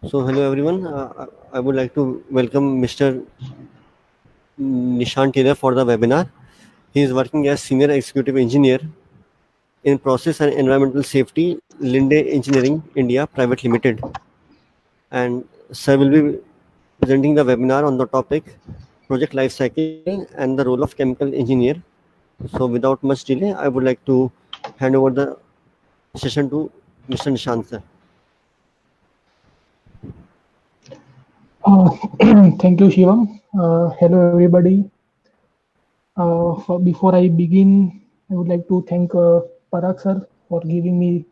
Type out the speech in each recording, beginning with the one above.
So, hello everyone. I would like to welcome Mr. Nishan Taylor for the webinar. He is working as Senior Executive Engineer in Process and Environmental Safety, Linde Engineering India Private Limited. And Sir will be presenting the webinar on the topic Project Life Cycle and the role of chemical engineer. So, without much delay, I would like to hand over the session to Mr. Nishan sir. Uh, Thank you, Shivam. Hello, everybody. Before I begin, I would like to thank Parag sir for giving me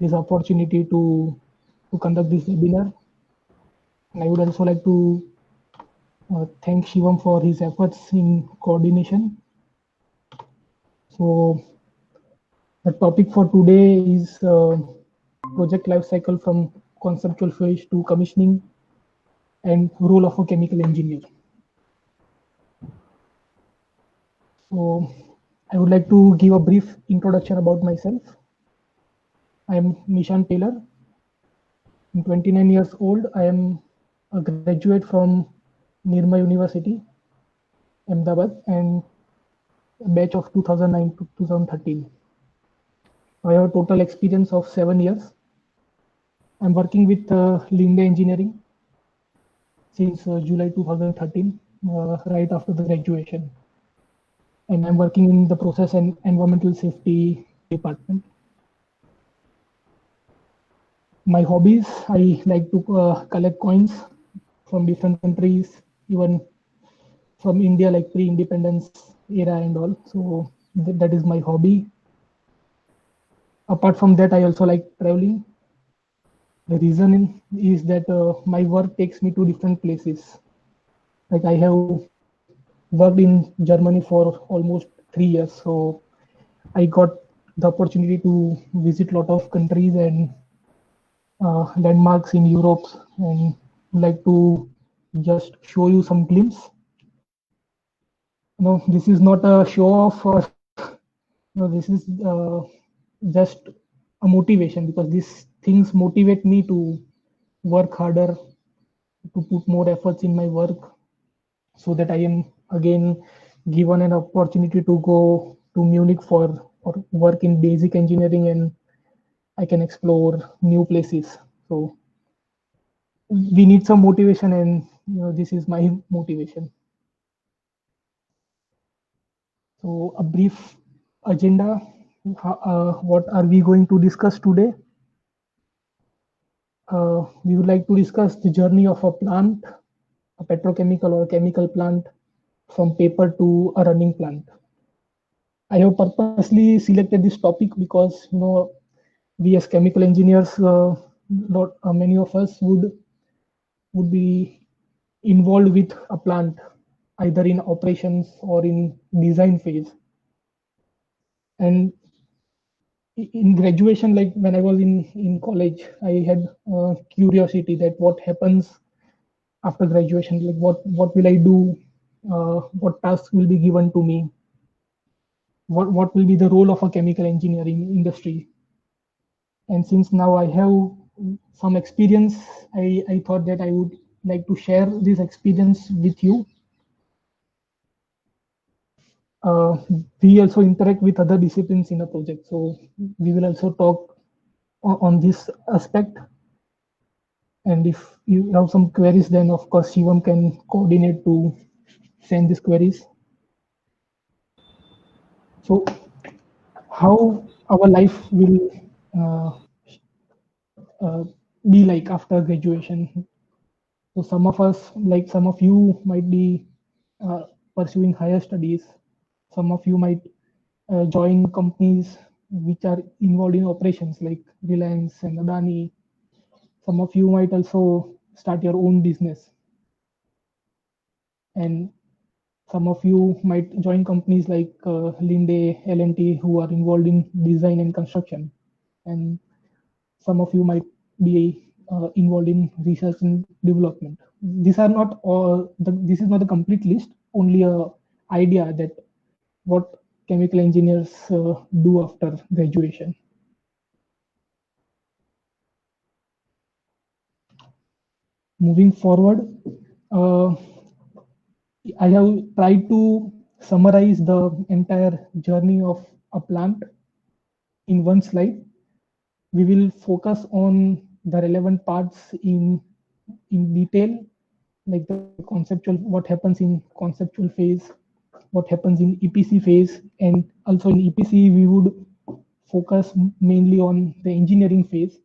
this opportunity to conduct this webinar. And I would also like to thank Shivam for his efforts in coordination. So, the topic for today is project life cycle from conceptual phase to commissioning and role of a chemical engineer. So, I would like to give a brief introduction about myself. I am Nishan Taylor. I'm 29 years old. I am a graduate from Nirma University, Ahmedabad, and a batch of 2009 to 2013. I have a total experience of 7 years. I'm working with Linde Engineering since July 2013, right after the graduation. And I'm working in the process and environmental safety department. My hobbies, I like to collect coins from different countries, even from India, like pre-independence era and all. So that is my hobby. Apart from that, I also like traveling. The reason is that my work takes me to different places. Like I have worked in Germany for almost 3 years, so I got the opportunity to visit a lot of countries and landmarks in Europe, and like to just show you some glimpse. No, this is not a show off, or no, this is just a motivation, because these things motivate me to work harder, to put more efforts in my work, so that I am again given an opportunity to go to Munich for work in basic engineering, and I can explore new places. So we need some motivation, and this is my motivation. So a brief agenda. What are we going to discuss today? We would like to discuss the journey of a plant, a petrochemical or chemical plant, from paper to a running plant. I have purposely selected this topic because we as chemical engineers, not many of us would be involved with a plant, either in operations or in design phase. And in graduation, like when I was in college, I had curiosity that what happens after graduation, like what will I do, what tasks will be given to me, what will be the role of a chemical engineering industry. And since now I have some experience, I thought that I would like to share this experience with you. uh, we also interact with other disciplines in a project, so we will also talk on this aspect. And if you have some queries, then of course Shivam can coordinate to send these queries. So how our life will uh, uh, be like after graduation. So some of us, like some of you, might be uh, pursuing higher studies. Some of you might join companies which are involved in operations like Reliance and Adani. Some of you might also start your own business, and some of you might join companies like Linde, L&T, who are involved in design and construction, and some of you might be involved in research and development. These are not all. This is not a complete list. Only a idea that what chemical engineers do after graduation. moving forward, uh, I have tried to summarize the entire journey of a plant in one slide. We will focus on the relevant parts in detail, like the conceptual, what happens in conceptual phase, what happens in EPC phase, and also in EPC we would focus mainly on the engineering phase,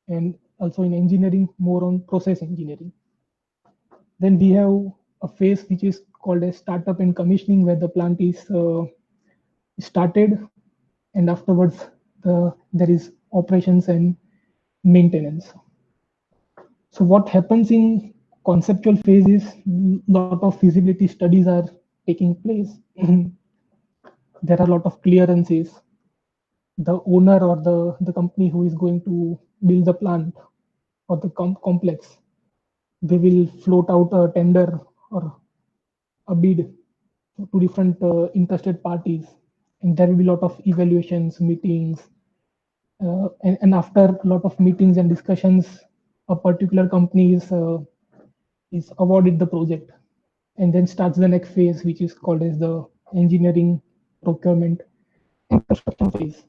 and also in engineering more on process engineering. Then we have a phase which is called as startup and commissioning, where the plant is started, and afterwards there is operations and maintenance. So what happens in conceptual phase is lot of feasibility studies are taking place. There are a lot of clearances. The owner or the company who is going to build the plant or the complex, they will float out a tender or a bid to different interested parties, and there will be a lot of evaluations, meetings, and after a lot of meetings and discussions, a particular company is awarded the project, and then starts the next phase, which is called as the engineering, procurement, and construction phase.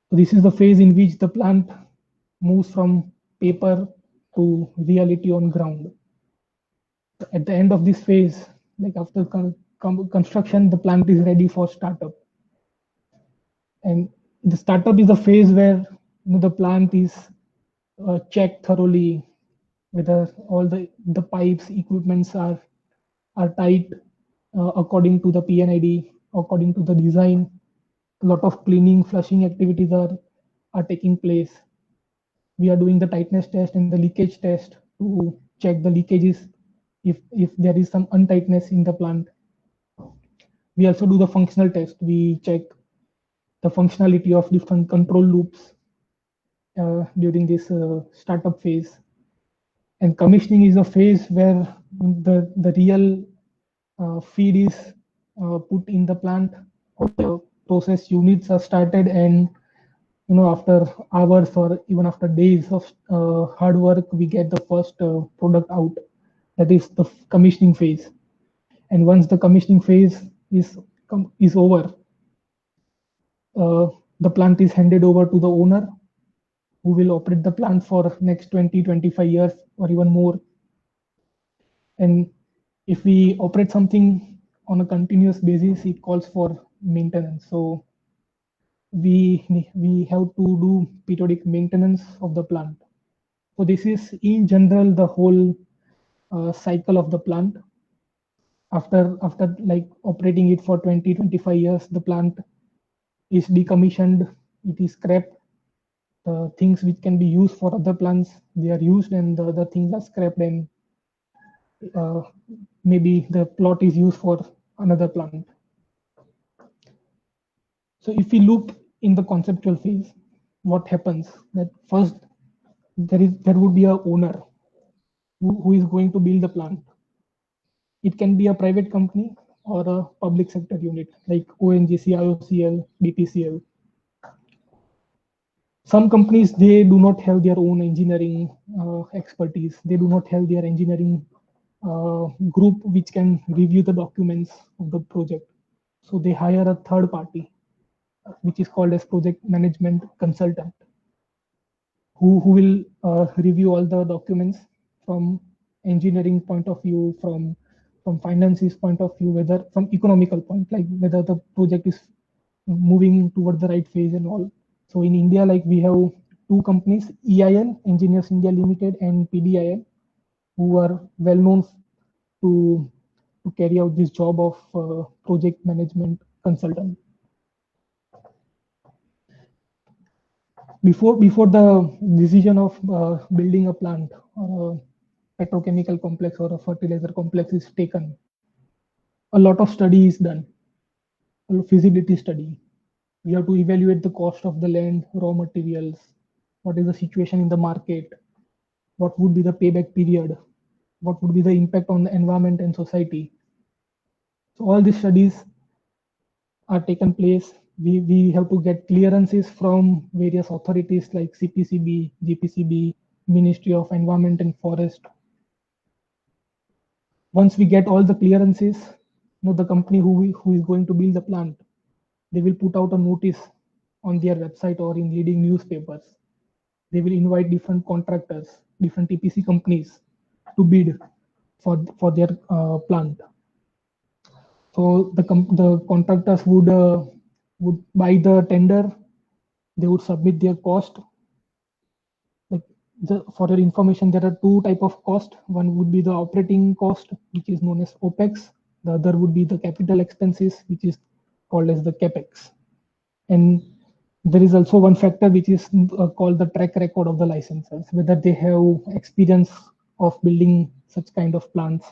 So this is the phase in which the plant moves from paper to reality on ground. At the end of this phase, like after construction, the plant is ready for startup. And the startup is the phase where the plant is checked thoroughly, whether all the pipes, equipments are tight according to the PNID, according to the design. A lot of cleaning, flushing activities are taking place. We are doing the tightness test and the leakage test to check the leakages if there is some untightness in the plant. We also do the functional test. We check the functionality of different control loops during this startup phase. And commissioning is a phase where the real feed is put in the plant, or the process units are started, and after hours or even after days of hard work, we get the first product out. That is the commissioning phase. And once the commissioning phase is over, uh, the plant is handed over to the owner, who will operate the plant for next 20-25 years or even more. And if we operate something on a continuous basis, it calls for maintenance. So we have to do periodic maintenance of the plant. So this is in general the whole cycle of the plant. After like operating it for 20-25 years, the plant is decommissioned, it is scrapped. The things which can be used for other plants, they are used, and the other things are scrapped, and uh, maybe the plot is used for another plant. So if we look in the conceptual phase, what happens that first there would be a owner who is going to build the plant. It can be a private company or a public sector unit like ONGC, IOCL, BPCL. Some companies, they do not have their own engineering expertise. They do not have their engineering group which can review the documents of the project. So they hire a third party, which is called as project management consultant, who will review all the documents from engineering point of view, from finances point of view, whether from economical point, like whether the project is moving toward the right phase and all. So in India, like we have two companies, EIL, Engineers India Limited, and PDIL, who are well known to carry out this job of project management consultant. Before the decision of building a plant or a petrochemical complex or a fertilizer complex is taken, a lot of study is done, a feasibility study. We have to evaluate the cost of the land, raw materials, what is the situation in the market, what would be the payback period, what would be the impact on the environment and society. So all these studies are taken place. We have to get clearances from various authorities like CPCB, GPCB, Ministry of Environment and Forest. Once we get all the clearances, the company who is going to build the plant, they will put out a notice on their website or in leading newspapers. They will invite different contractors, different EPC companies to bid for their plant. So the contractors would buy the tender. They would submit their cost. Like for your information, there are two type of cost. One would be the operating cost, which is known as OPEX. The other would be the capital expenses, which is called as the CAPEX. And there is also one factor which is called the track record of the licensors, whether they have experience of building such kind of plants.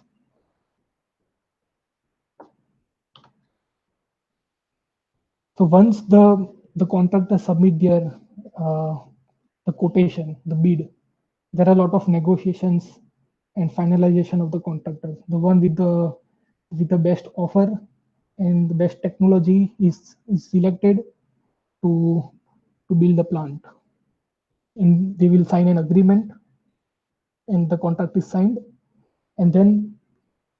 So once the contractors submit their the quotation, the bid, there are a lot of negotiations and finalization of the contractors. The one with the best offer and the best technology is selected to build the plant, and they will sign an agreement, and the contract is signed, and then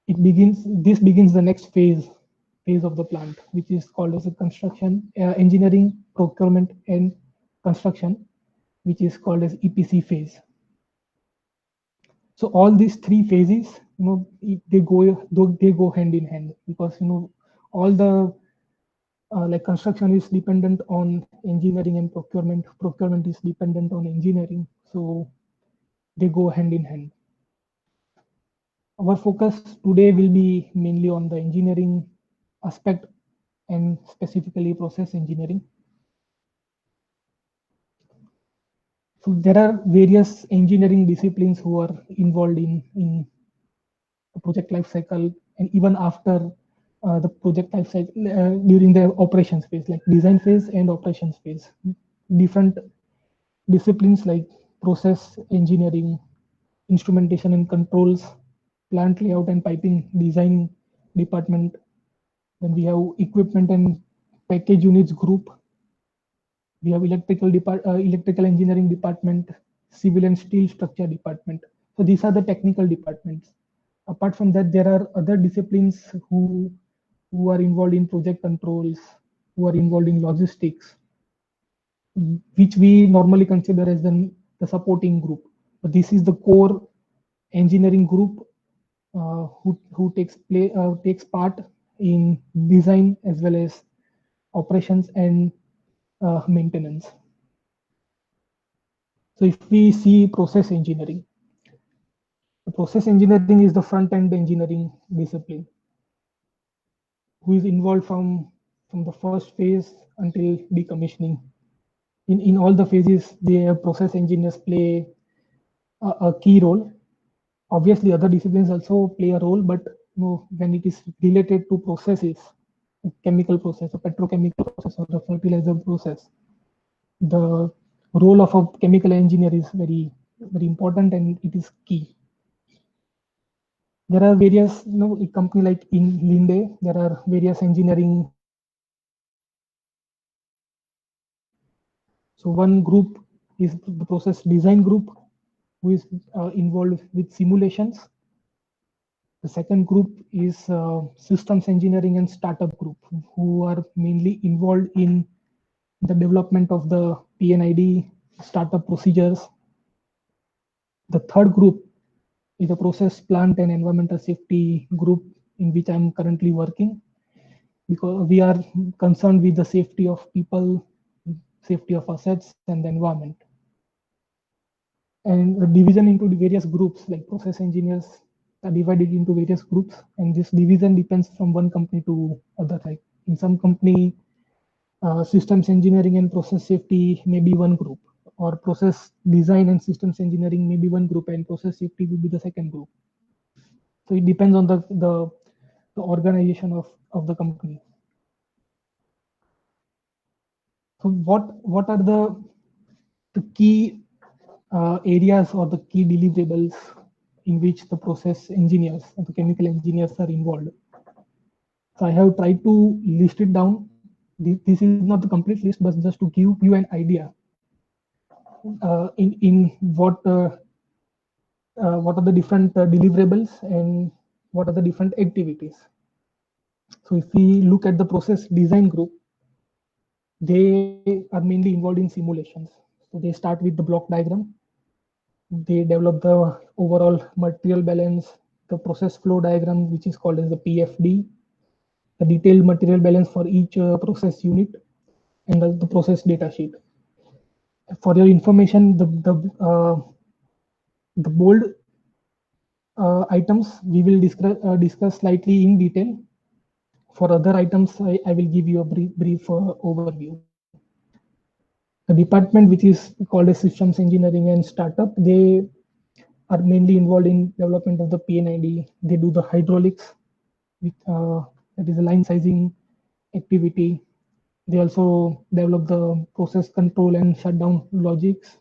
this begins the next phase of the plant, which is called as a construction, engineering, procurement, and construction, which is called as EPC phase. So all these three phases, they go hand in hand, because all the like construction is dependent on engineering, and procurement is dependent on engineering, so they go hand in hand. Our focus today will be mainly on the engineering aspect, and specifically process engineering. So there are various engineering disciplines who are involved in the project life cycle, and even after the project life cycle, during the operations phase, like design phase and operations phase. Different disciplines like process engineering, instrumentation and controls, plant layout and piping design department. Then we have equipment and package units group. We have electrical engineering department, civil and steel structure department. So these are the technical departments. Apart from that, there are other disciplines who are involved in project controls, who are involved in logistics, which we normally consider as the supporting group. But this is the core engineering group who takes part in design as well as operations and maintenance. So if we see process engineering, the process engineering is the front-end engineering discipline, who is involved from the first phase until decommissioning. In all the phases, the process engineers play a key role. Obviously, other disciplines also play a role, but when it is related to processes, a chemical process, a petrochemical process, or a fertilizer process, the role of a chemical engineer is very, very important, and it is key. There are various, a company like in Linde, there are various engineering. So one group is the process design group, who is involved with simulations. The second group is systems engineering and startup group, who are mainly involved in the development of the PNID startup procedures. The third group is the process plant and environmental safety group, in which I'm currently working, because we are concerned with the safety of people, safety of assets, and the environment. And the division into the various groups, like process engineers are divided into various groups, and this division depends from one company to other. Like in some company, systems engineering and process safety may be one group, or process design and systems engineering may be one group, and process safety will be the second group. So it depends on the organization of the company. So what are the key areas or the key deliverables in which the process engineers and the chemical engineers are involved? So I have tried to list it down. This is not the complete list, but just to give you an idea in what what are the different deliverables and what are the different activities. So if we look at the process design group, they are mainly involved in simulations. So they start with the block diagram. They develop the overall material balance, the process flow diagram, which is called as the PFD, the detailed material balance for each process unit, and the process data sheet. For your information, the bold items we will discuss slightly in detail. For other items, I will give you a brief overview. The department, which is called as systems engineering and startup, they are mainly involved in development of the PNID. They do the hydraulics, with, that is a line sizing activity. They also develop the process control and shutdown logics.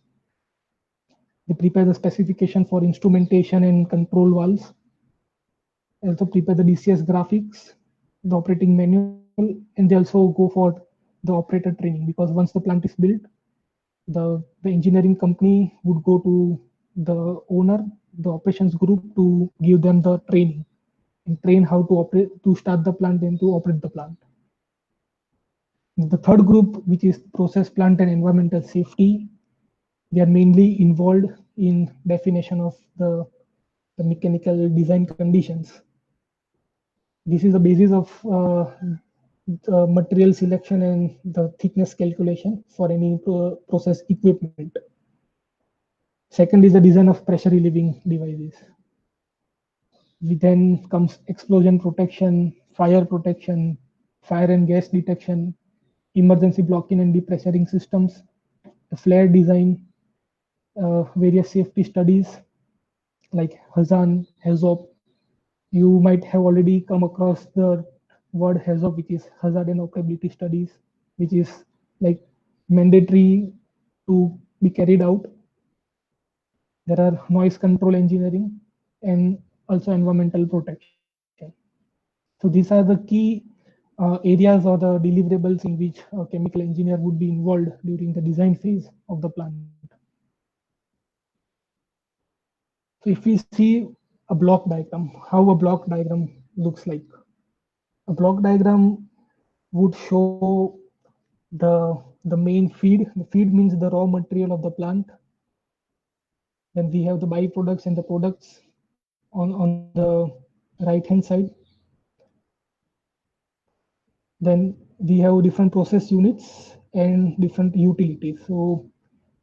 They prepare the specification for instrumentation and control valves. They also prepare the DCS graphics, the operating manual, and they also go for the operator training, because once the plant is built, the engineering company would go to the owner, the operations group, to give them the training and train how to operate, to start the plant and to operate the plant. The third group, which is process plant and environmental safety, they are mainly involved in definition of the mechanical design conditions. This is the basis of the material selection and the thickness calculation for any process equipment. Second is the design of pressure relieving devices. Then comes explosion protection, fire and gas detection, emergency blocking and depressuring systems, the flare design, various safety studies like HAZAN, HAZOP. You might have already come across the word HAZOP, which is hazard and operability studies, which is like mandatory to be carried out. There are noise control engineering and also environmental protection. So these are the key areas or the deliverables in which a chemical engineer would be involved during the design phase of the plant. So if we see a block diagram, how a block diagram looks like. A block diagram would show the main feed. The feed means the raw material of the plant. Then we have the byproducts and the products on the right hand side. Then we have different process units and different utilities. So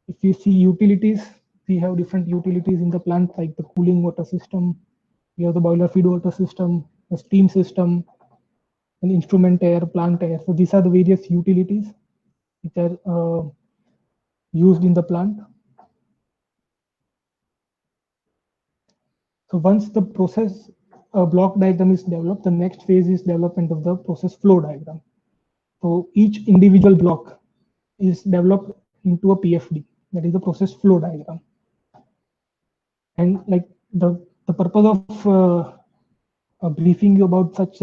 if you see utilities, we have different utilities in the plant, like the cooling water system, we have the boiler feed water system, the steam system, and instrument air, plant air. So these are the various utilities which are used in the plant. So once the process block diagram is developed, the next phase is development of the process flow diagram. So each individual block is developed into a PFD, that is the process flow diagram. And like the purpose of briefing you about such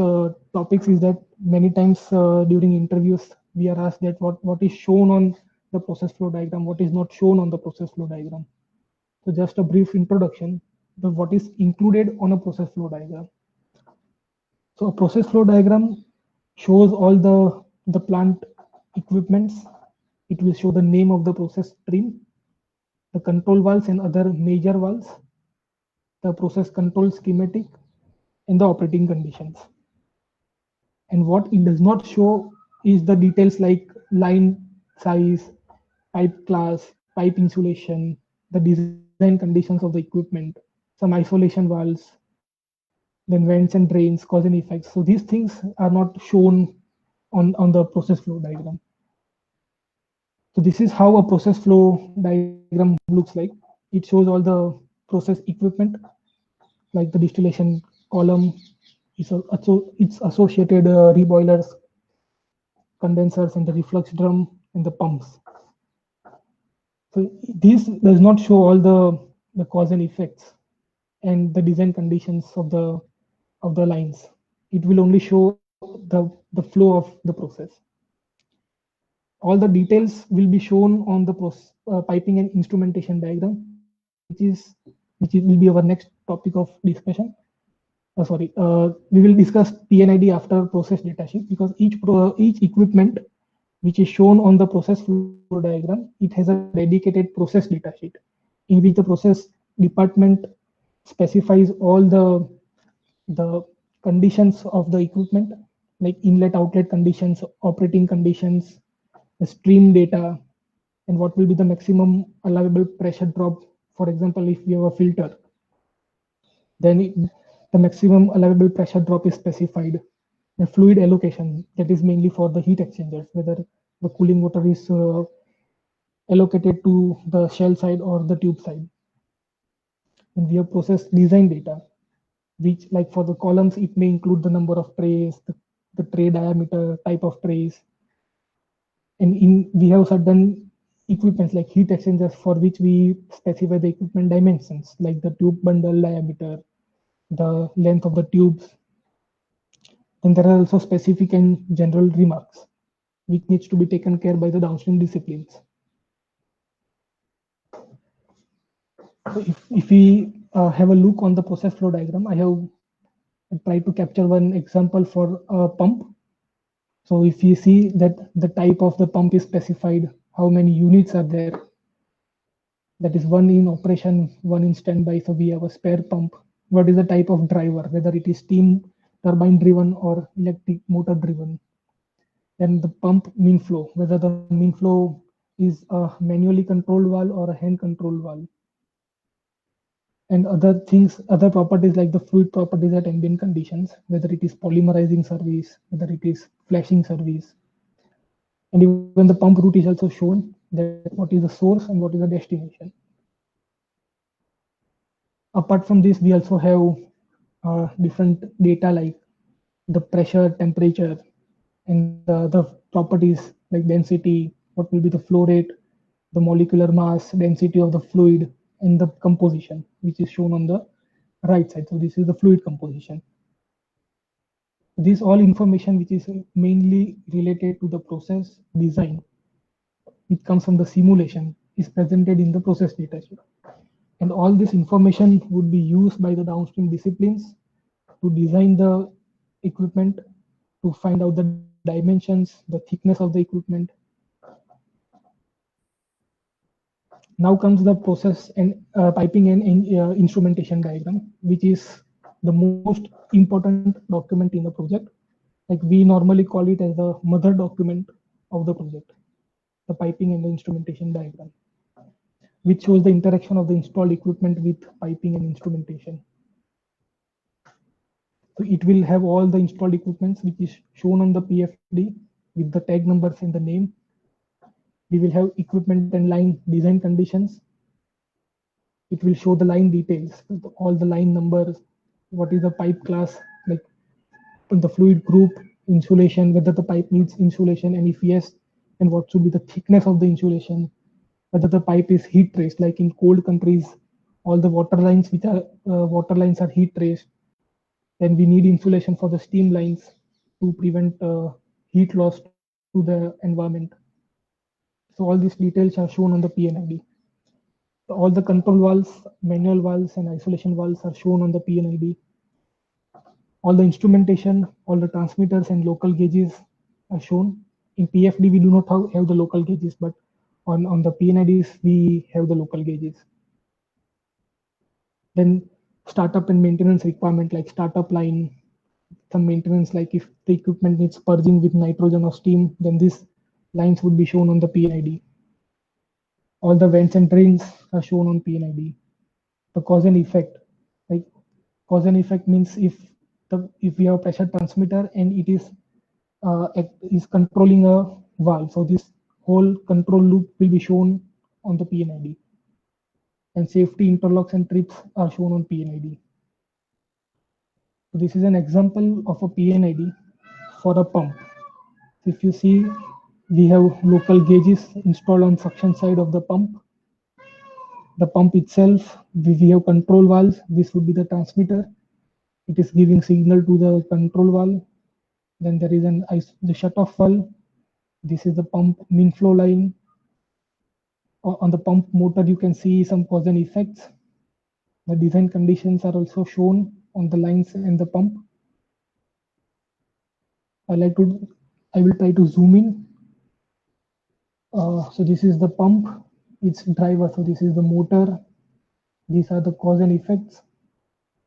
topics is that many times during interviews we are asked that what is shown on the process flow diagram, what is not shown on the process flow diagram. So just a brief introduction, what is included on a process flow diagram. So a process flow diagram shows all the plant equipments. It will show the name of the process stream, the control valves and other major valves, the process control schematic, and the operating conditions. And what it does not show is the details like line size, pipe class, pipe insulation, the design conditions of the equipment, some isolation valves, then vents and drains, cause and effects. So these things are not shown on the process flow diagram. So this is how a process flow diagram looks like. It shows all the process equipment, like the distillation column, its associated reboilers, condensers, and the reflux drum and the pumps. So this does not show all the cause and effects and the design conditions of the lines. It will only show the flow of the process. All the details will be shown on the piping and instrumentation diagram, which is which will be our next topic of discussion. We will discuss PNID after process datasheet, because each equipment which is shown on the process flow diagram, it has a dedicated process datasheet in which the process department specifies all the conditions of the equipment, like inlet outlet conditions, operating conditions, the stream data, and what will be the maximum allowable pressure drop. For example, if we have a filter, then the maximum allowable pressure drop is specified. The fluid allocation, that is mainly for the heat exchangers, whether the cooling water is allocated to the shell side or the tube side. And we have process design data, which, like for the columns, it may include the number of trays, the tray diameter, type of trays. And we have certain equipments like heat exchangers for which we specify the equipment dimensions, like the tube bundle diameter, the length of the tubes. Then there are also specific and general remarks, which needs to be taken care by the downstream disciplines. So if we have a look on the process flow diagram, I have tried to capture one example for a pump. So if you see that the type of the pump is specified, how many units are there, that is one in operation, one in standby. So we have a spare pump. What is the type of driver, whether it is steam turbine driven or electric motor driven. Then the pump mean flow, whether the mean flow is a manually controlled valve or a hand controlled valve. And other things, other properties like the fluid properties at ambient conditions, whether it is polymerizing service, whether it is flashing service. And even the pump route is also shown, that what is the source and what is the destination. Apart from this, we also have different data like the pressure, temperature, and the other properties like density, what will be the flow rate, the molecular mass, density of the fluid, and the composition, which is shown on the right side. So this is the fluid composition. This all information, which is mainly related to the process design, it comes from the simulation, is presented in the process data sheet. And all this information would be used by the downstream disciplines to design the equipment, to find out the dimensions, the thickness of the equipment. Now comes the process and piping and instrumentation diagram, which is the most important document in the project. Like we normally call it as the mother document of the project, the piping and the instrumentation diagram, which shows the interaction of the installed equipment with piping and instrumentation. So it will have all the installed equipments, which is shown on the PFD with the tag numbers and the name. We will have equipment and line design conditions. It will show the line details, all the line numbers, what is the pipe class, like the fluid group, insulation, whether the pipe needs insulation, and if yes, and what should be the thickness of the insulation, whether the pipe is heat traced, like in cold countries, all the water lines which are heat traced. Then we need insulation for the steam lines to prevent heat loss to the environment. So all these details are shown on the PNID. All the control valves, manual valves, and isolation valves are shown on the PNID. All the instrumentation, all the transmitters and local gauges are shown. In PFD, we do not have the local gauges, but on the PNIDs, we have the local gauges. Then startup and maintenance requirement, like startup line, some maintenance, like if the equipment needs purging with nitrogen or steam, then these lines would be shown on the PNID. All the vents and drains are shown on PNID. The cause and effect, like cause and effect means if we have a pressure transmitter and it is controlling a valve, so this whole control loop will be shown on the PNID. And safety interlocks and trips are shown on PNID. So this is an example of a PNID for a pump. So if you see, we have local gauges installed on suction side of the pump. The pump itself, we have control valves. This would be the transmitter. It is giving signal to the control valve. Then there is the shut-off valve. This is the pump mean flow line. On the pump motor, you can see some cause and effects. The design conditions are also shown on the lines and the pump. I will try to zoom in. So this is the pump, its driver. So this is the motor. These are the cause and effects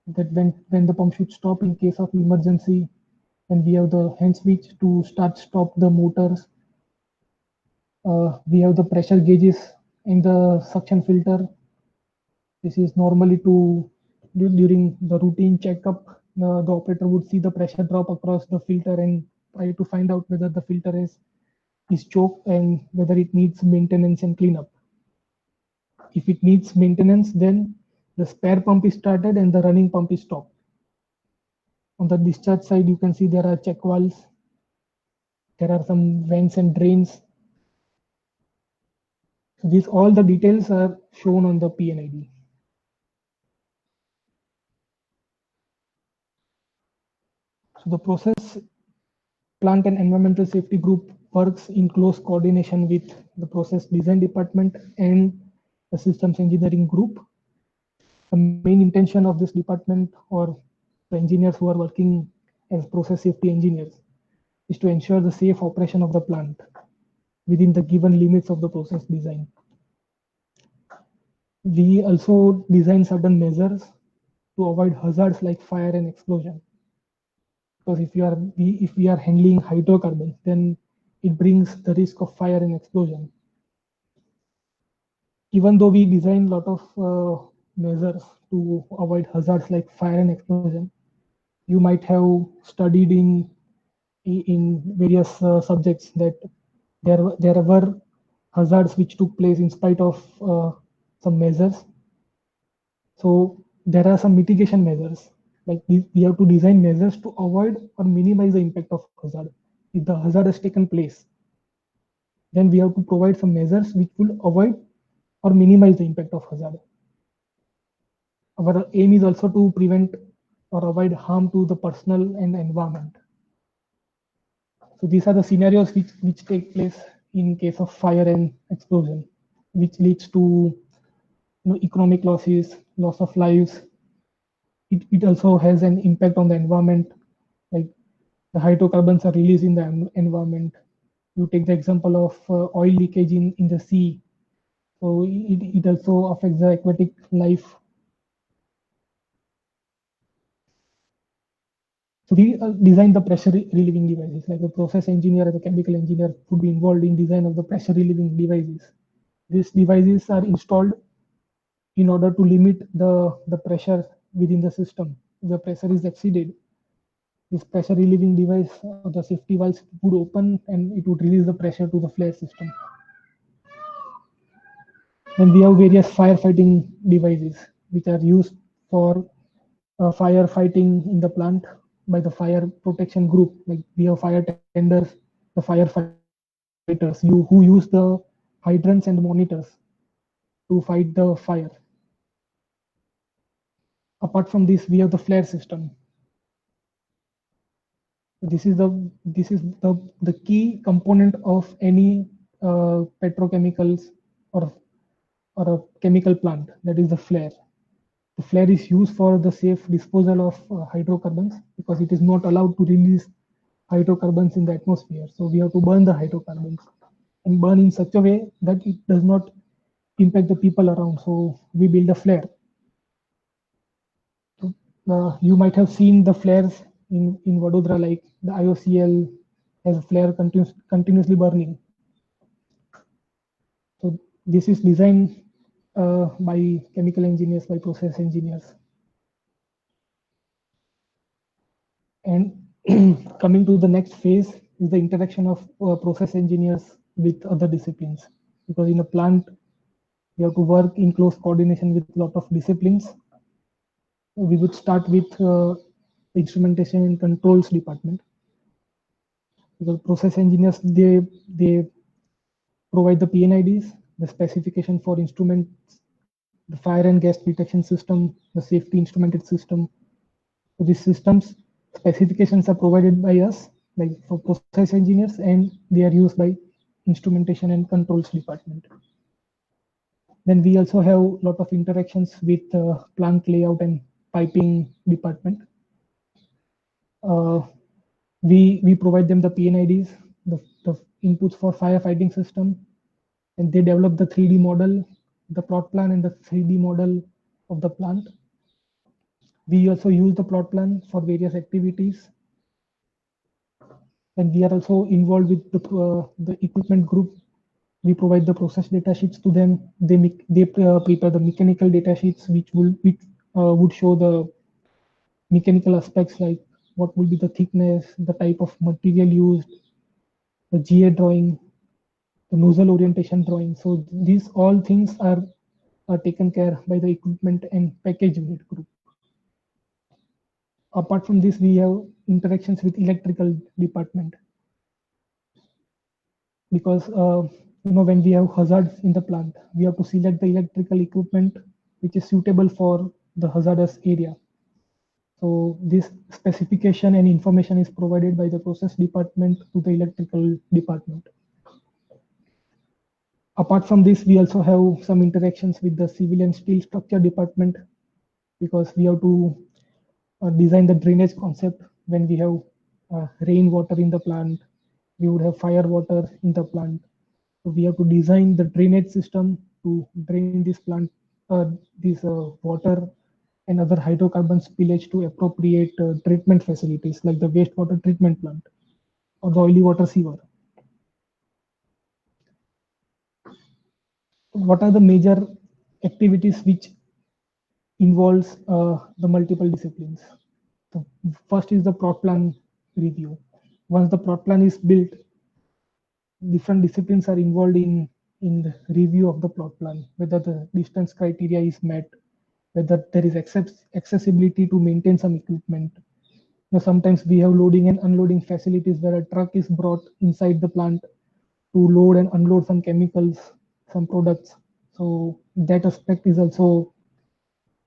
that when the pump should stop in case of emergency. And we have the hand switch to stop the motors. We have the pressure gauges in the suction filter. This is normally during the routine checkup, the operator would see the pressure drop across the filter and try to find out whether the filter is choked and whether it needs maintenance and cleanup. If it needs maintenance, then the spare pump is started and the running pump is stopped. On the discharge side, you can see there are check valves. There are some vents and drains. So all the details are shown on the PNID. So the process plant and environmental safety group works in close coordination with the process design department and the systems engineering group. The main intention of this department or the engineers who are working as process safety engineers is to ensure the safe operation of the plant within the given limits of the process design. We also design certain measures to avoid hazards like fire and explosion. Because if we are handling hydrocarbons, then it brings the risk of fire and explosion. Even though we design a lot of measures to avoid hazards like fire and explosion, you might have studied in various subjects that there were hazards which took place in spite of some measures. So there are some mitigation measures. Like we have to design measures to avoid or minimize the impact of hazard. If the hazard has taken place, then we have to provide some measures which will avoid or minimize the impact of hazard. Our aim is also to prevent or avoid harm to the personal and environment. So these are the scenarios which take place in case of fire and explosion, which leads to economic losses, loss of lives. It also has an impact on the environment, like the hydrocarbons are released in the environment. You take the example of oil leakage in the sea. So it also affects the aquatic life. So we design the pressure relieving devices, like the process engineer or the chemical engineer would be involved in design of the pressure relieving devices. These devices are installed in order to limit the pressure within the system. If the pressure is exceeded, this pressure relieving device, the safety valves would open and it would release the pressure to the flare system. Then we have various firefighting devices which are used for firefighting in the plant by the fire protection group. Like we have fire tenders, the firefighters who use the hydrants and monitors to fight the fire. Apart from this, we have the flare system. This is the key component of any petrochemicals or a chemical plant, that is the flare. The flare is used for the safe disposal of hydrocarbons because it is not allowed to release hydrocarbons in the atmosphere. So we have to burn the hydrocarbons and burn in such a way that it does not impact the people around. So we build a flare. So, you might have seen the flares in Vadodara, like the IOCL has a flare continuously burning. So this is designed by chemical engineers, by process engineers. And coming to the next phase is the interaction of process engineers with other disciplines. Because in a plant, we have to work in close coordination with a lot of disciplines. We would start with the instrumentation and controls department. Because process engineers, they provide the PNIDs, the specification for instruments, the fire and gas detection system, the safety instrumented system. So these systems specifications are provided by us, like for process engineers, and they are used by instrumentation and controls department. Then we also have a lot of interactions with plant layout and piping department. Uh, we provide them the PNIDs, the inputs for firefighting system, and they develop the 3D model, the plot plan, and the 3D model of the plant. We also use the plot plan for various activities, and we are also involved with the equipment group. We provide the process data sheets to them. They prepare the mechanical data sheets, which would show the mechanical aspects like what will be the thickness, the type of material used, the GA drawing, the nozzle orientation drawing. So these all things are taken care by the equipment and package unit group. Apart from this, we have interactions with electrical department because when we have hazards in the plant, we have to select the electrical equipment which is suitable for the hazardous area. So this specification and information is provided by the process department to the electrical department. Apart from this, we also have some interactions with the civil and steel structure department because we have to design the drainage concept when we have rainwater in the plant. We would have fire water in the plant. So we have to design the drainage system to drain this plant, this water and other hydrocarbon spillage to appropriate treatment facilities like the wastewater treatment plant or the oily water sewer. What are the major activities which involves the multiple disciplines? The first is the plot plan review. Once the plot plan is built, different disciplines are involved in the review of the plot plan, whether the distance criteria is met, whether there is accessibility to maintain some equipment. Now, sometimes we have loading and unloading facilities where a truck is brought inside the plant to load and unload some chemicals, some products. So that aspect is also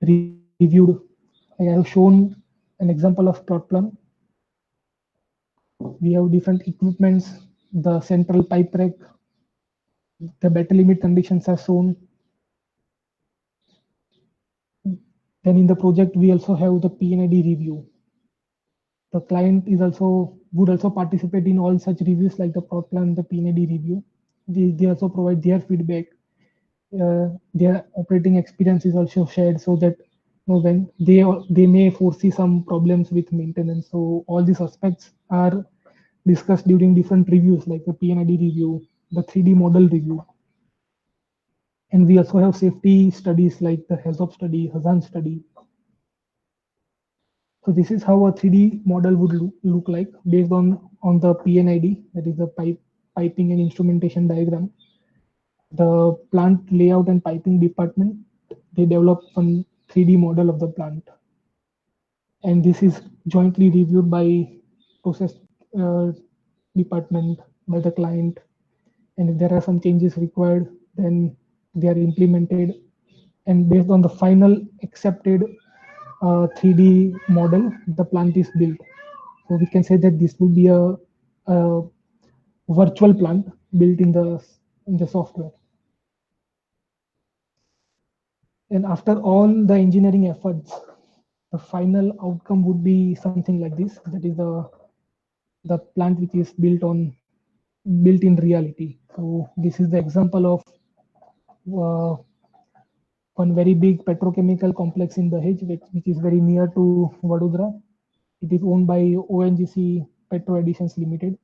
reviewed. I have shown an example of plot plan. We have different equipments, the central pipe rack, the battery limit conditions are shown. Then in the project, we also have the PNID review. The client would also participate in all such reviews like the plot plan, the PNID review. They also provide their feedback. Their operating experience is also shared so that when they may foresee some problems with maintenance. So all these aspects are discussed during different reviews like the PNID review, the 3D model review. And we also have safety studies like the HAZOP study, Hazan study. So this is how a 3D model would look like based on the PNID, that is the piping and instrumentation diagram. The plant layout and piping department, they develop one 3D model of the plant. And this is jointly reviewed by process department, by the client. And if there are some changes required, then they are implemented. And based on the final accepted 3D model, the plant is built. So we can say that this will be a virtual plant built in the software. And after all the engineering efforts, the final outcome would be something like this. That is the plant which is built in reality. So this is the example of one very big petrochemical complex in Dahej, which is very near to Vadodara. It is owned by ONGC Petro Additions Limited.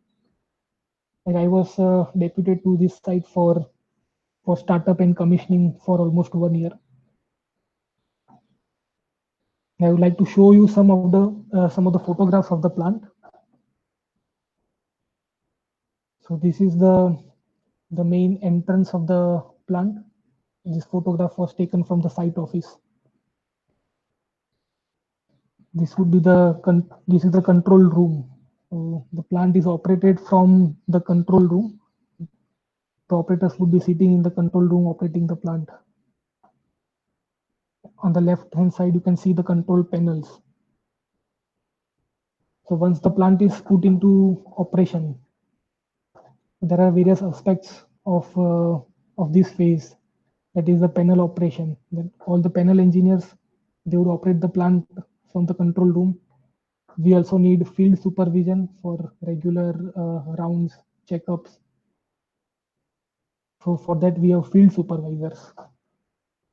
And I was deputed to this site for startup and commissioning for almost 1 year. I would like to show you some of the photographs of the plant. So this is the main entrance of the plant. This photograph was taken from the site office. This would be this is the control room. So the plant is operated from the control room. The operators would be sitting in the control room operating the plant. On the left hand side, you can see the control panels. So once the plant is put into operation, there are various aspects of this phase. that is the panel operation. Then all the panel engineers, they would operate the plant from the control room. We also need field supervision for regular rounds, checkups. So for that, we have field supervisors.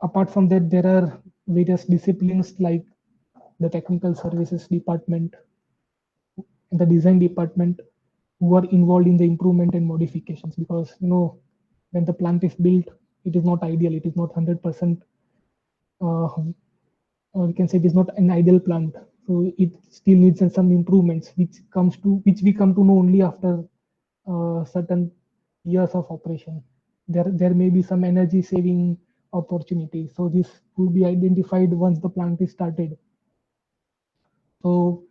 Apart from that, there are various disciplines like the technical services department and the design department who are involved in the improvement and modifications, because when the plant is built, it is not ideal, it is not 100%, or we can say it is not an ideal plant, so it still needs some improvements which we come to know only after certain years of operation. There may be some energy saving opportunities, so this will be identified once the plant is started. So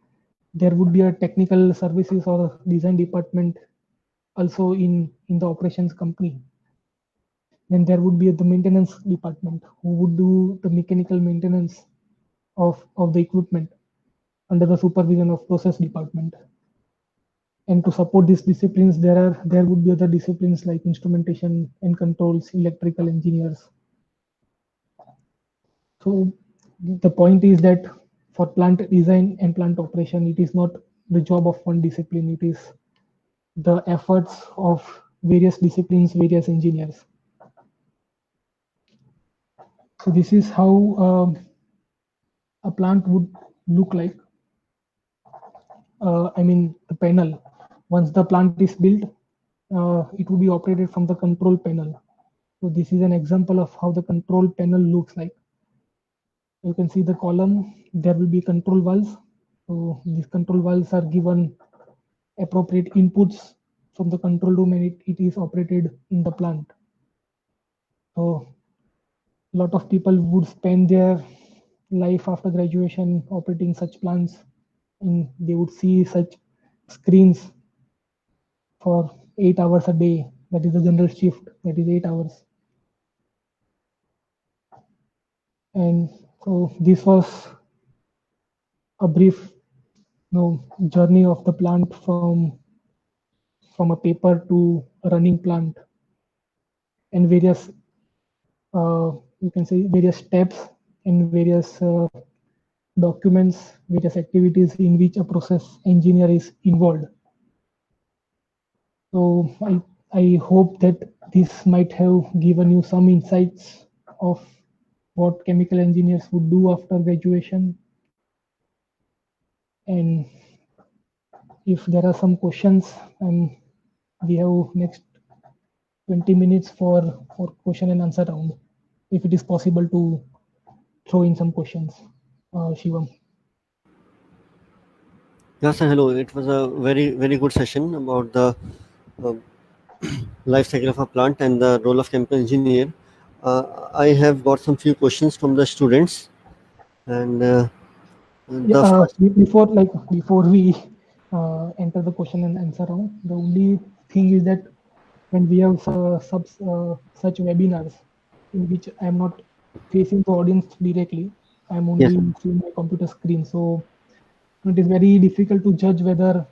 there would be a technical services or design department also in the operations company. Then there would be the maintenance department who would do the mechanical maintenance of the equipment under the supervision of process department. And to support these disciplines, there would be other disciplines like instrumentation and controls, electrical engineers. So the point is that for plant design and plant operation, it is not the job of one discipline, it is the efforts of various disciplines, various engineers. So this is how a plant would look like. I mean, the panel. Once the plant is built, it will be operated from the control panel. So this is an example of how the control panel looks like. You can see the column, there will be control valves. So these control valves are given appropriate inputs from the control room, and it is operated in the plant. So a lot of people would spend their life after graduation operating such plants, and they would see such screens for 8 hours a day. That is the general shift, that is 8 hours. And so this was a brief journey of the plant from a paper to a running plant, and various you can say various steps and various documents, various activities in which a process engineer is involved. So I hope that this might have given you some insights of what chemical engineers would do after graduation. And if there are some questions, and we have next 20 minutes for question and answer round, if it is possible to throw in some questions, Shivam. Yes, sir, hello. It was a very good session about the uh, life cycle of a plant and the role of chemical engineer. I have got some few questions from the students, and Yeah, the first, before we enter the question and answer round, the only thing is that when we have such webinars in which I am not facing the audience directly, I am yes, only seeing my computer screen. So it is very difficult to judge whether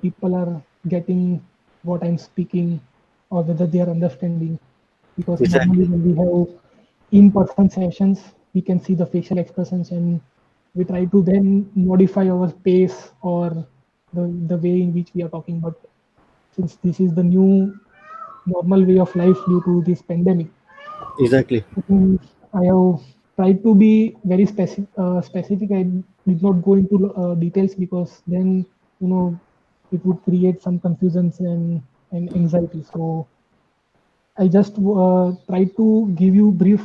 people are getting what I'm speaking or whether they are understanding. Because normally exactly, when we have in-person sessions, we can see the facial expressions, and we try to then modify our pace or the way in which we are talking. But since this is the new normal way of life due to this pandemic, exactly, I have tried to be very specific. I did not go into details because then it would create some confusions and anxiety. So I just try to give you brief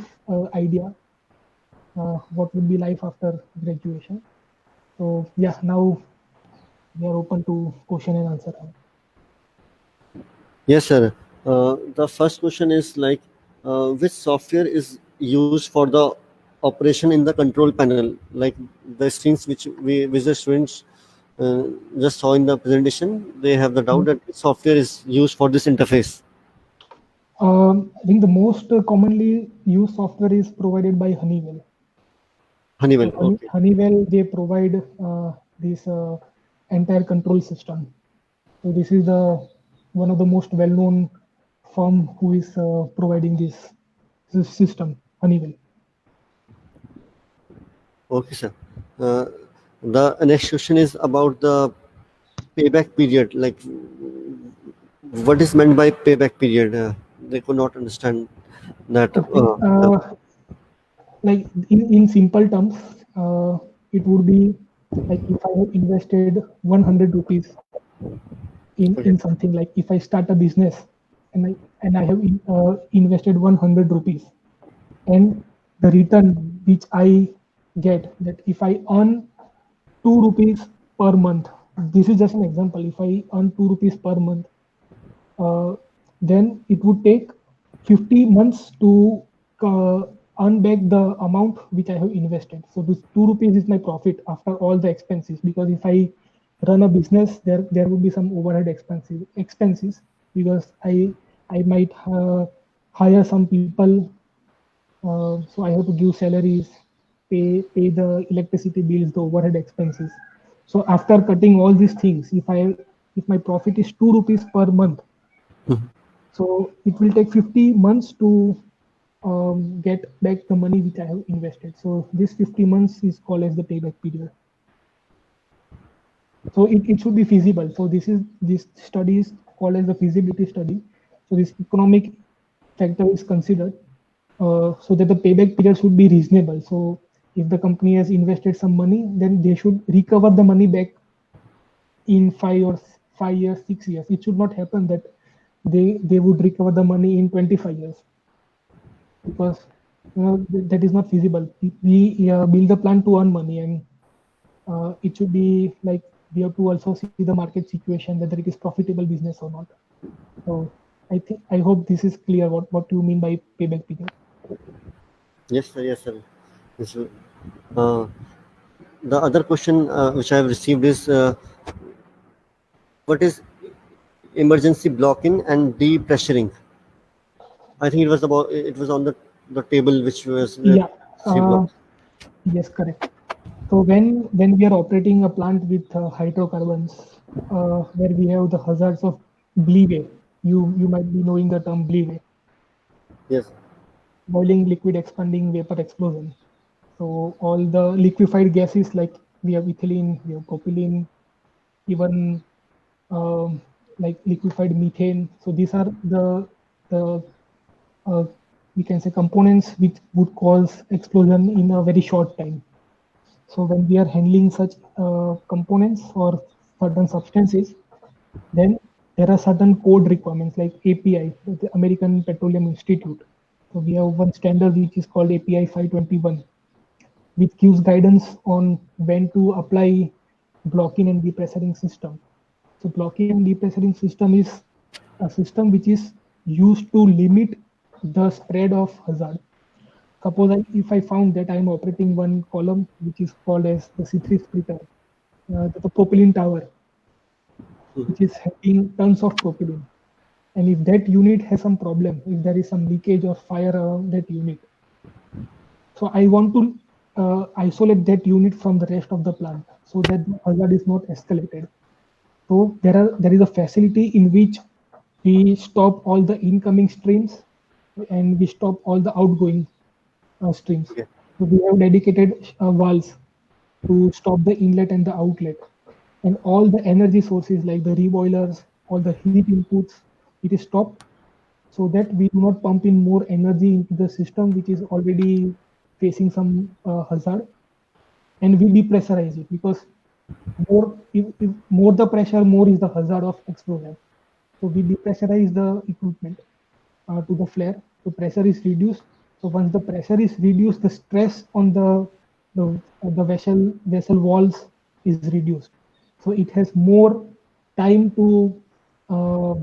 idea what would be life after graduation. So yeah, now we are open to question and answer. yes, sir. The first question is like, which software is used for the operation in the control panel? Like the screens which the students uh, just saw in the presentation, they have the doubt that which software is used for this interface. I think the most commonly used software is provided by Honeywell. So Honeywell. Okay. Honeywell, they provide this entire control system. So this is the one of the most well-known firm who is providing this system, Honeywell. Okay, sir. The next question is about the payback period. Like, what is meant by payback period? They could not understand that. Okay. Like in simple terms, it would be like if I have invested 100 rupees in Okay. something, like if I start a business and I have invested 100 rupees, and the return which I get, that if I earn 2 rupees per month, this is just an example. If I earn 2 rupees per month, uh, then it would take 50 months to uh, earn back the amount which I have invested. So this 2 rupees is my profit after all the expenses, because if I run a business, there would be some overhead expenses, because I might hire some people, so I have to give salaries, pay the electricity bills, the overhead expenses. So after cutting all these things, if my profit is 2 rupees per month, so it will take 50 months to get back the money which I have invested. So this 50 months is called as the payback period. So it should be feasible. So this study is called as the feasibility study. So this economic factor is considered, so that the payback period should be reasonable. So if the company has invested some money, then they should recover the money back in 5 years, 6 years. It should not happen that they would recover the money in 25 years, because that is not feasible. We build the plan to earn money, and it should be like we have to also see the market situation, whether it is profitable business or not. So I hope this is clear what you mean by payback period. Yes, sir. Yes, sir. Yes, sir. Uh, the other question which I have received is what is emergency blocking and depressuring? I think it was on the table which was where Yeah. three blocks. Yes, correct. So when we are operating a plant with hydrocarbons, where we have the hazards of bleeway, you might be knowing the term bleeway, Yes. boiling liquid expanding vapor explosion. So all the liquefied gases, like we have ethylene, we have propylene, even like liquefied methane. So these are the uh, we can say components which would cause explosion in a very short time. So when we are handling such components or certain substances, then there are certain code requirements like API, the American Petroleum Institute. So we have one standard which is called API 521, which gives guidance on when to apply blocking and depressuring system. So blocking and depressuring system is a system which is used to limit the spread of hazard. Suppose if I found that I'm operating one column which is called as the C3 splitter, the propylene tower, which is having tons of propylene. And if that unit has some problem, if there is some leakage or fire around that unit, so I want to isolate that unit from the rest of the plant so that the hazard is not escalated. So there is a facility in which we stop all the incoming streams and we stop all the outgoing streams. Okay. So we have dedicated valves to stop the inlet and the outlet, and all the energy sources like the reboilers, all the heat inputs, it is stopped so that we do not pump in more energy into the system which is already facing some hazard, and we depressurize it, because if more the pressure, more is the hazard of explosion. So we depressurize the equipment to the flare. So pressure is reduced. So once the pressure is reduced, the stress on the vessel walls is reduced. So it has more time uh,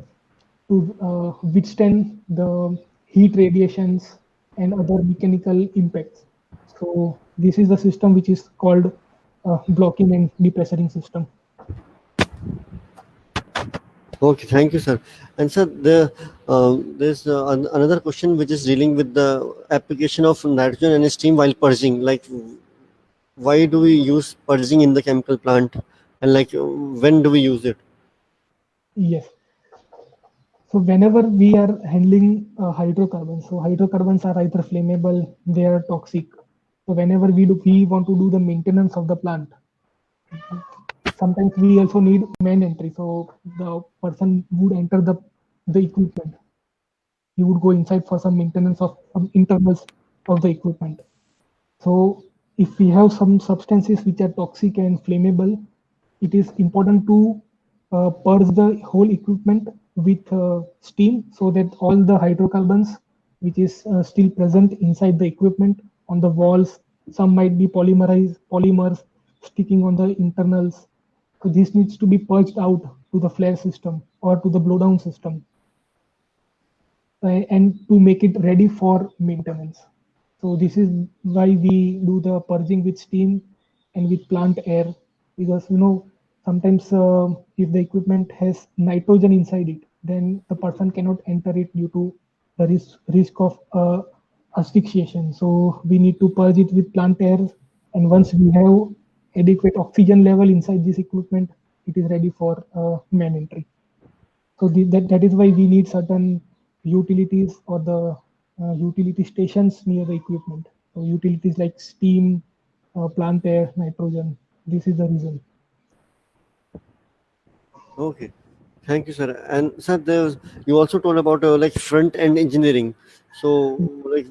to withstand the heat radiations and other mechanical impacts. So this is the system which is called blocking and depressuring system. Okay, thank you, sir. And sir, there's another question which is dealing with the application of nitrogen and steam while purging. Like, why do we use purging in the chemical plant, and like when do we use it? Yes. So whenever we are handling hydrocarbons, so hydrocarbons are either flammable, they are toxic. So whenever we want to do the maintenance of the plant, sometimes we also need man entry. So the person would enter the equipment. He would go inside for some maintenance of some internals of the equipment. So if we have some substances which are toxic and flammable, it is important to purge the whole equipment with steam so that all the hydrocarbons which is still present inside the equipment on the walls, some might be polymers sticking on the internals. So this needs to be purged out to the flare system or to the blowdown system and to make it ready for maintenance. So this is why we do the purging with steam and with plant air, because sometimes if the equipment has nitrogen inside it, then the person cannot enter it due to the risk of asphyxiation. So we need to purge it with plant air, and once we have adequate oxygen level inside this equipment, it is ready for man entry. So that is why we need certain utilities or the utility stations near the equipment. So utilities like steam, plant air, nitrogen. This is the reason. Okay, thank you, sir. And sir, you also told about like front end engineering. So, like,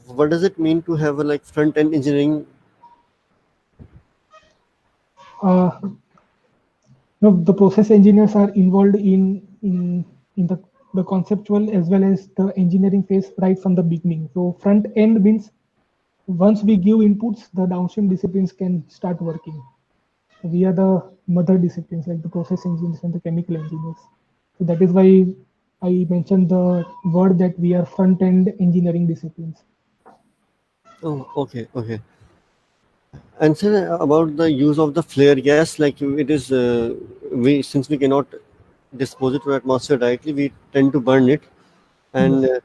what does it mean to have like front end engineering? Uh, the process engineers are involved in the conceptual as well as the engineering phase right from the beginning. So front end means once we give inputs, the downstream disciplines can start working. We are the mother disciplines like the process engineers and the chemical engineers. So that is why I mentioned the word that we are front end engineering disciplines. Oh, okay, okay. And sir, about the use of the flare gas, like it is, we since we cannot dispose it to atmosphere directly, we tend to burn it. And Yes.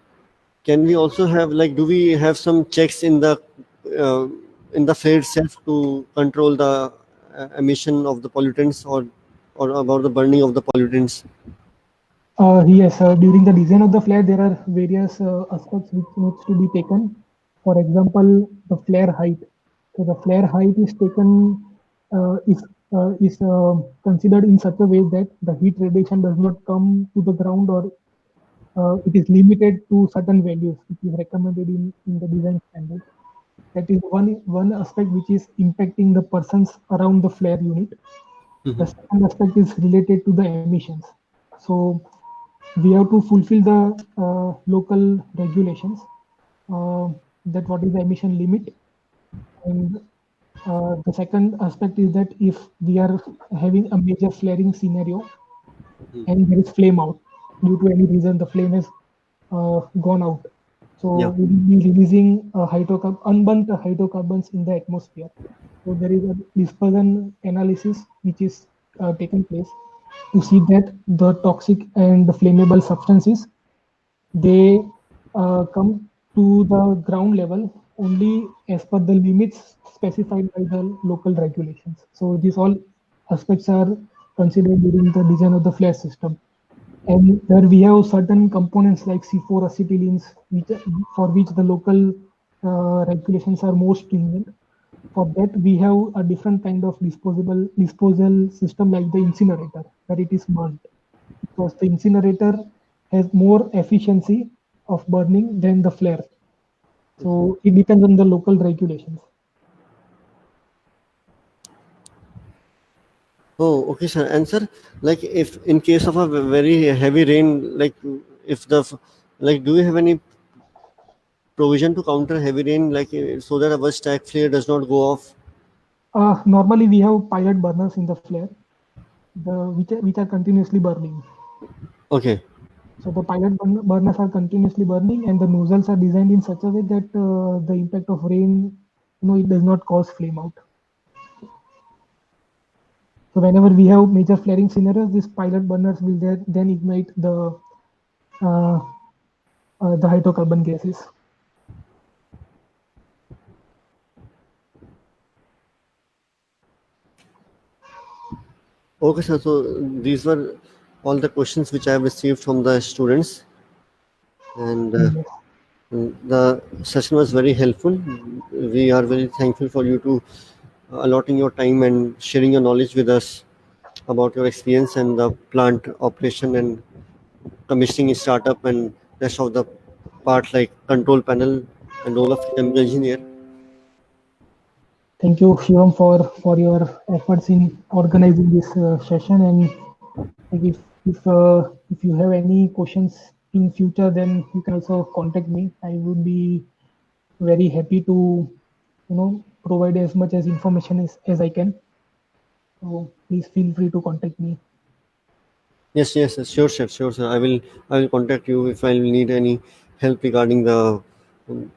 can we also have like, do we have some checks uh, in the flare itself to control the emission of the pollutants, or about the burning of the pollutants? Yes, during the design of the flare, there are various aspects which needs to be taken. For example, the flare height. So the flare height is taken is considered in such a way that the heat radiation does not come to the ground, or it is limited to certain values which is recommended in the design standard. That is one aspect which is impacting the persons around the flare unit. The Hmm. second aspect is related to the emissions. So we have to fulfill the local regulations, uh, that what is the emission limit. And the second aspect is that if we are having a major flaring scenario and there is flame out due to any reason, the flame has gone out. Yeah. So we will be releasing unburnt hydrocarbons in the atmosphere. So there is a dispersion analysis which is taking place to see that the toxic and the flammable substances, they come to the ground level only as per the limits specified by the local regulations. So these all aspects are considered during the design of the flare system. And there we have certain components like C4 acetylenes, which for which the local regulations are more stringent. For that, we have a different kind of disposal system like the incinerator, where it is burnt. Because the incinerator has more efficiency of burning than the flare. So it depends on the local regulations. Oh, okay, sir. And sir, like if in case of a very heavy rain, like if like, do you have any provision to counter heavy rain, like so that our stack flare does not go off? Normally, we have pilot burners in the flare, which are continuously burning. Okay. So the burners are continuously burning, and the nozzles are designed in such a way that the impact of rain, it does not cause flame out. So whenever we have major flaring scenarios, these pilot burners will then ignite uh, the hydrocarbon gases. Okay, sir. So these were all the questions which I have received from the students, and Yes. the session was very helpful. We are very thankful for you to allotting your time and sharing your knowledge with us about your experience and the plant operation and commissioning startup and rest of the part like control panel and role of chemical engineer. Thank you, Shivam, for your efforts in organizing this session. And like if you have any questions in future, then you can also contact me. I would be very happy to provide as much as information as I can. So please feel free to contact me. Yes, sure, sir, sure, sir. I will contact you if I need any help regarding the um,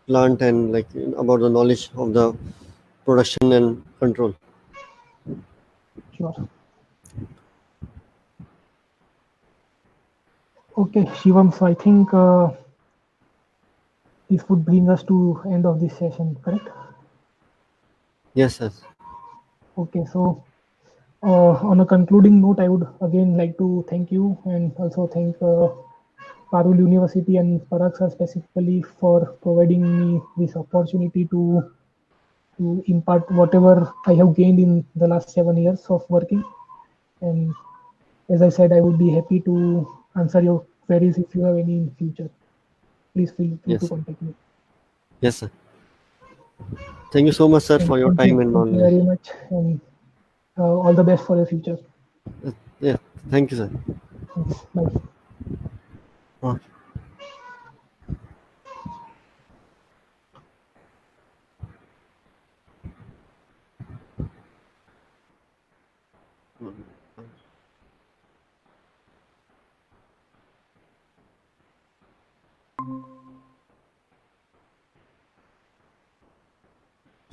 plant and like about the knowledge of the production and control. Sure. Okay, Shivam. So I think this would bring us to end of this session, correct? Yes, sir. Okay. So on a concluding note, I would again like to thank you and also thank Parul University and Parag sir specifically for providing me this opportunity to impart whatever I have gained in the last 7 years of working. And as I said, I would be happy to answer your queries if you have any in future. Please feel free to Yes, contact me. yes, sir. Thank you so much, sir, And for your time and thank you knowledge. very much, and all the best for the future. Yeah, thank you, sir. Thanks. Bye. Uh,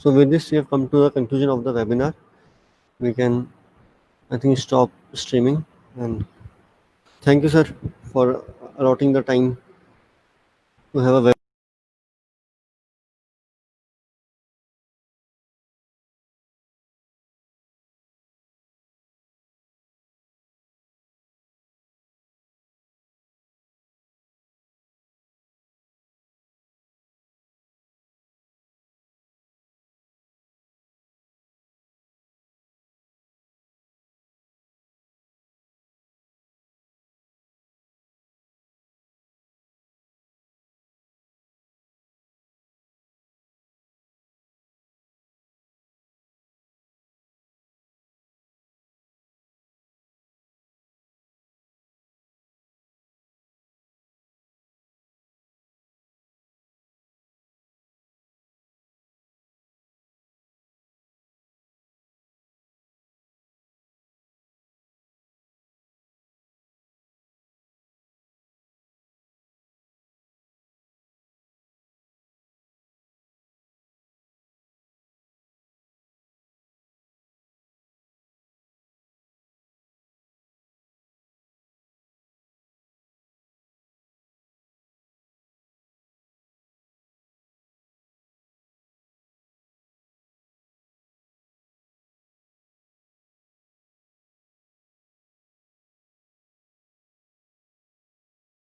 So with this, we have come to the conclusion of the webinar. We can, I think, stop streaming. And thank you, sir, for allotting the time to have a